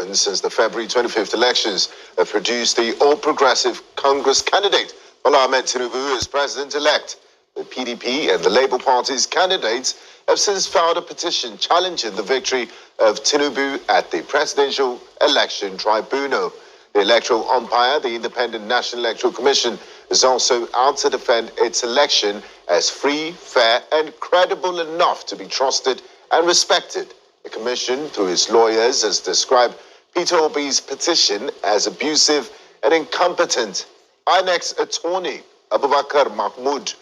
happened since the February 25th elections that produced the All Progressive Congress candidate, Bola Ahmed Tinubu, as president-elect. The PDP and the Labour Party's candidates have since filed a petition challenging the victory of Tinubu at the Presidential Election Tribunal. The electoral umpire, the Independent National Electoral Commission, is also out to defend its election as free, fair and credible enough to be trusted and respected. The commission, through its lawyers, has described Peter Obi's petition as abusive and incompetent. Inec's attorney, Abubakar Mahmood,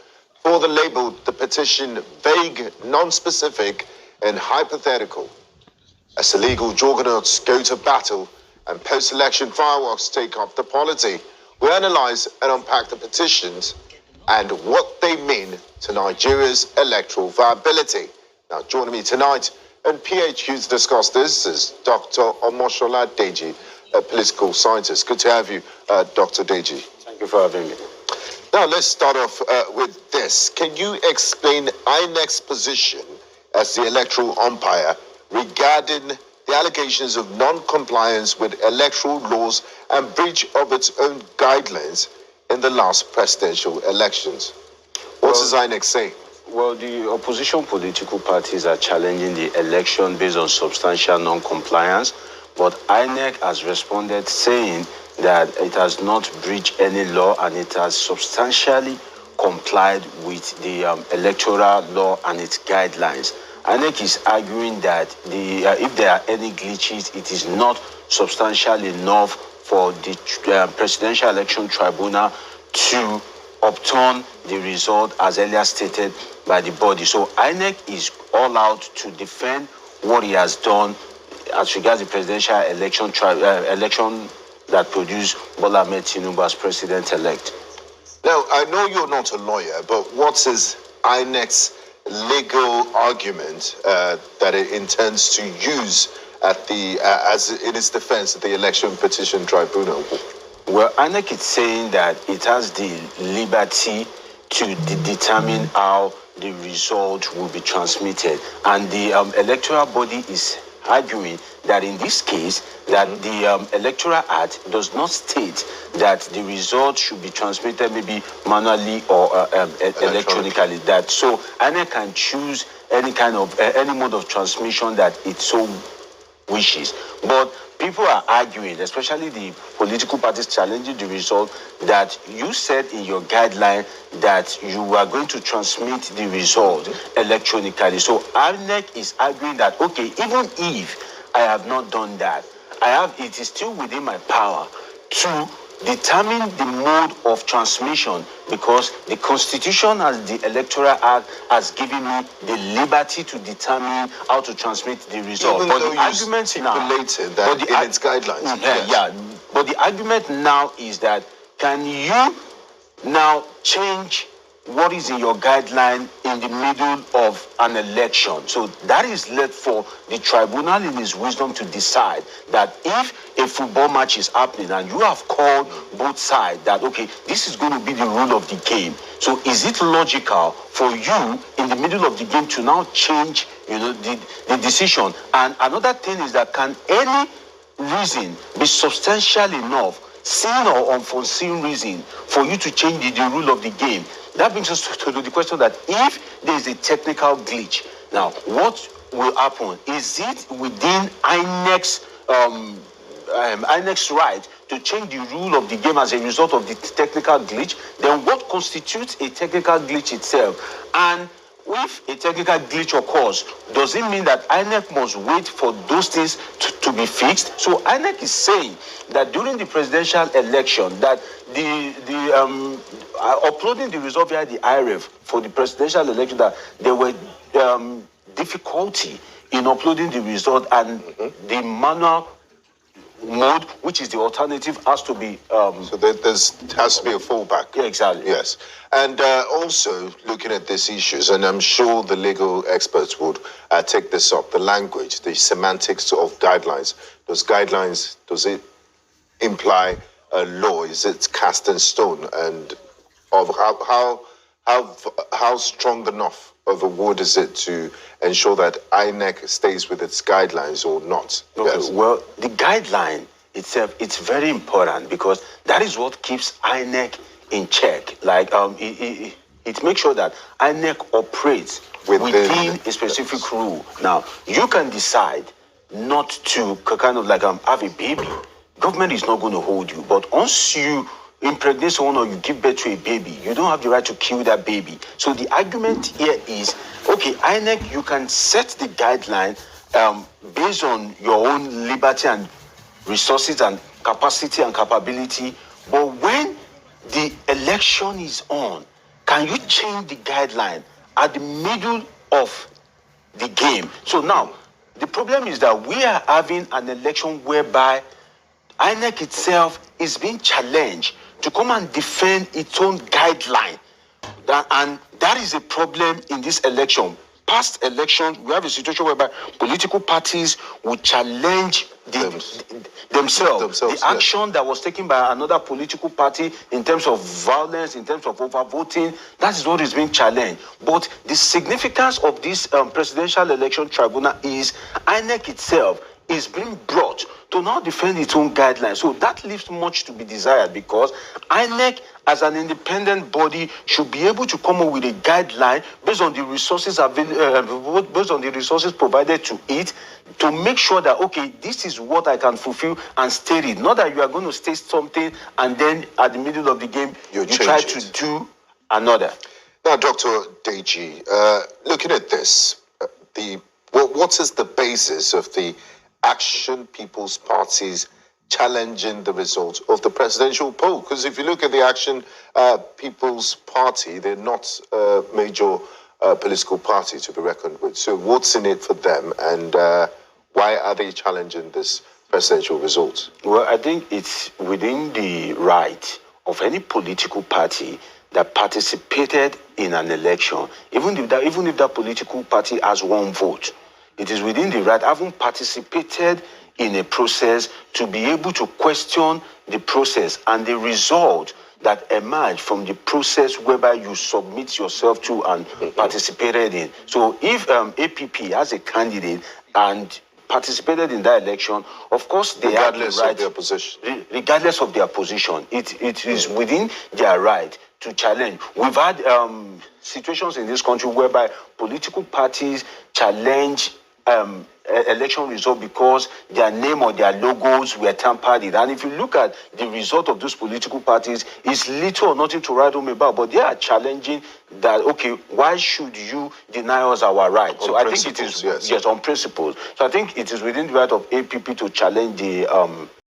further labelled the petition vague, non-specific and hypothetical. As the legal juggernauts go to battle and post-election fireworks take up the polity, we analyse and unpack the petitions and what they mean to Nigeria's electoral viability. Now, joining me tonight and PHQ to discuss this is Dr. Omoshola Deji, a political scientist. Good to have you, Dr. Deji. Thank you for having me. Now, let's start off with this. Can you explain Inec's position as the electoral umpire regarding the allegations of non-compliance with electoral laws and breach of its own guidelines in the last presidential elections? What does Inec say? Well, the opposition political parties are challenging the election based on substantial non-compliance, but Inec has responded saying that it has not breached any law and it has substantially complied with the electoral law and its guidelines. Inec is arguing that if there are any glitches, it is not substantial enough for the Presidential Election Tribunal to upturn the result as earlier stated by the body. So Inec is all out to defend what he has done as regards the presidential election that produced Bola Ahmed Tinubu as president-elect. Now, I know you're not a lawyer, but what is Inec's legal argument that it intends to use at as in its defense at the Election Petition Tribunal? Well, Inec is saying that it has the liberty to determine how the result will be transmitted, and the electoral body is arguing that in this case that the Electoral Act does not state that the result should be transmitted maybe manually or electronically. That so INEC can choose any mode of transmission that it so wishes. But people are arguing, especially the political parties challenging the result, that you said in your guideline that you are going to transmit the result electronically. So INEC is arguing that, okay, even if I have not done that, it is still within my power to determine the mode of transmission, because the Constitution and the Electoral Act has given me the liberty to determine how to transmit the result. Even but though the argument now, that in its guidelines. Yeah. But the argument now is that, can you now change what is in your guideline in the middle of an election? So that is left for the tribunal in its wisdom to decide that if a football match is happening and you have called both sides that, okay, this is going to be the rule of the game. So is it logical for you in the middle of the game to now change, the decision? And another thing is that, can any reason be substantial enough, seen or unforeseen reason, for you to change the rule of the game? That brings us to the question that if there is a technical glitch, now what will happen? Is it within INEC's right to change the rule of the game as a result of the technical glitch? Then what constitutes a technical glitch itself? And if a technical glitch occurs, does it mean that INEC must wait for those things to be fixed? So INEC is saying that during the presidential election, that the uploading the result via the IREF for the presidential election, that there were difficulty in uploading the result, and the manual mode, which is the alternative, has to be so there has to be a fallback. Yeah, exactly. Yes. And also looking at these issues, and I'm sure the legal experts would take this up, the language, the semantics of guidelines. Those guidelines, does it imply a law? Is it cast in stone? And of how how strong enough of a word is it to ensure that INEC stays with its guidelines or not? Okay, Yes. well, the guideline itself, it's very important because that is what keeps INEC in check. Like, it makes sure that INEC operates within a specific rule. Now, you can decide not to kind of like have a baby. Government is not going to hold you, but once you impregnate someone or you give birth to a baby, you don't have the right to kill that baby. So the argument here is, okay, INEC, you can set the guideline based on your own liberty and resources and capacity and capability, but when the election is on, can you change the guideline at the middle of the game? So now, the problem is that we are having an election whereby INEC itself is being challenged to come and defend its own guideline. And that is a problem in this election. Past elections, we have a situation whereby political parties will challenge themselves. The action that was taken by another political party in terms of violence, in terms of overvoting, that is what is being challenged. But the significance of this presidential election tribunal is INEC itself is being brought to now defend its own guidelines. So that leaves much to be desired because INEC, as an independent body, should be able to come up with a guideline based on the resources available, based on the resources provided to it, to make sure that, okay, this is what I can fulfill and state it. Not that you are going to state something and then at the middle of the game, you try to do another. Now, Dr. Deji, looking at this, what is the basis of the Action People's Party's challenging the results of the presidential poll? Because if you look at the Action People's Party, they're not a major political party to be reckoned with. So what's in it for them, and why are they challenging this presidential result? Well, I think it's within the right of any political party that participated in an election, even if that political party has one vote, it is within the right, having participated in a process, to be able to question the process and the result that emerged from the process whereby you submit yourself to and participated in. So if APP has a candidate and participated in that election, of course they have the right, of their position. Regardless of their position, it is within their right to challenge. We've had situations in this country whereby political parties challenge election result because their name or their logos were tampered with. And if you look at the result of those political parties, it's little or nothing to write home about, but they are challenging that, okay, why should you deny us our right? So I think it is, yes, on principles. So I think it is within the right of APP to challenge the